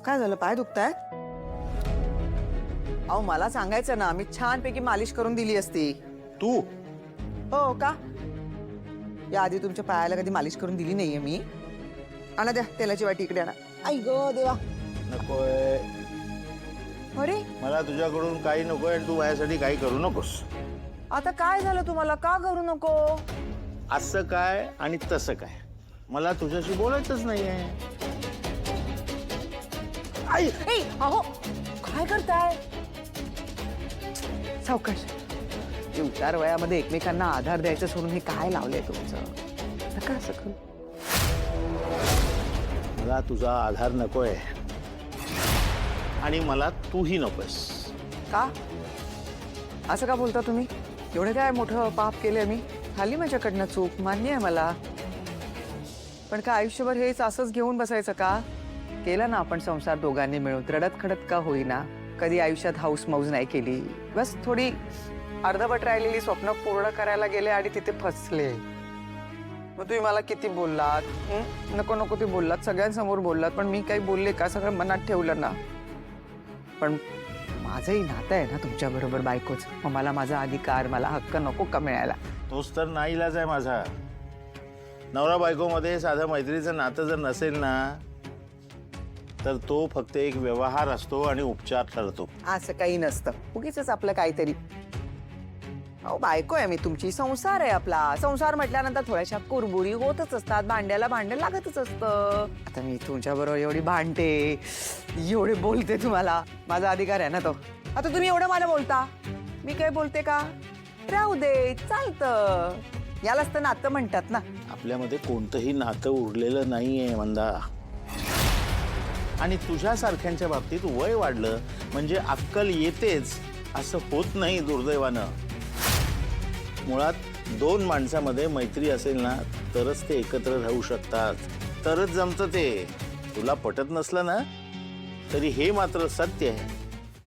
काय झालं, पाय दुखतायत? अहो मला सांगायचं ना, मी छानपैकी मालिश करून दिली असती. तू हो का? या आधी तुमच्या पायाला कधी मालिश करून दिली नाहीये मी. आणा द्या तेलाची वाटी इकडे आणा. आई गो देवा. नकोय, अरे मला तुझ्याकडून काही नकोय आणि तू माझ्यासाठी काही करू नकोस. आता काय झालं तुम्हाला, का करू नको? असं काय आणि तसं काय, मला तुझ्याशी बोलायचंच नाहीये. आई ए अहो काय करताय? सावकाश. उतार वयामध्ये एकमेकांना आधार द्यायचं सोडून हे काय लावलंय तुमचं? नका असं करू. मला तुझा आधार नकोय आणि मला तूही नकोयस. का असं का बोलता तुम्ही? एवढं काय मोठं पाप केलंय मी? झाली माझ्याकडनं चूक, मान्य आहे मला. पण का आयुष्यभर हेच असंच घेऊन बसायचं का? केला ना आपण संसार दोघांनी मिळून, रडत खडत का होईना. कधी आयुष्यात हाऊस मौज नाही केली. बस थोडी अर्धवट राहिलेली स्वप्न पूर्ण करायला गेले आणि तिथे फसले. मग तुम्ही मला किती बोललात, नको नको ते बोललात, सगळ्यांसमोर बोललात, पण मी काही बोलले का? सगळं मनात ठेवलं ना. पण माझंही नातं आहे ना तुमच्या बरोबर बायकोच. मग मला माझा अधिकार, मला हक्क नको का मिळायला? तोच तर नाईलाज आहे माझा. नवरा बायकोमध्ये साधं मैत्रीचं नातं जर नसेल ना, तर तो फक्त एक व्यवहार असतो आणि उपचार ठरतो. असं काही नसतं, उगीच आपलं काहीतरी. अहो बायको आहे मी तुमची, संसार आहे आपला. संसार म्हटल्यानंतर थोड्याशा कुरबुरी होतच असतात, भांड्याला भांडं लागतच असतं. आता मी तुमच्या बरोबर एवढी भांडते, एवढे बोलते तुम्हाला, माझा अधिकार आहे ना तो. आता तुम्ही एवढं मला बोलता, मी काय बोलते का? राहू दे, चालतं. यालाच तर नातं म्हणतात ना. आपल्यामध्ये कोणतंही नातं उरलेलं नाहीये मंदा. आणि तुझ्यासारख्यांच्या बाबतीत वय वाढलं म्हणजे अक्कल येतेच असं होत नाही दुर्दैवानं. मुळात दोन माणसामध्ये मैत्री असेल ना, तरच ते एकत्र राहू शकतात, तरच जमतं ते. तुला पटत नसलं ना, तरी हे मात्र सत्य आहे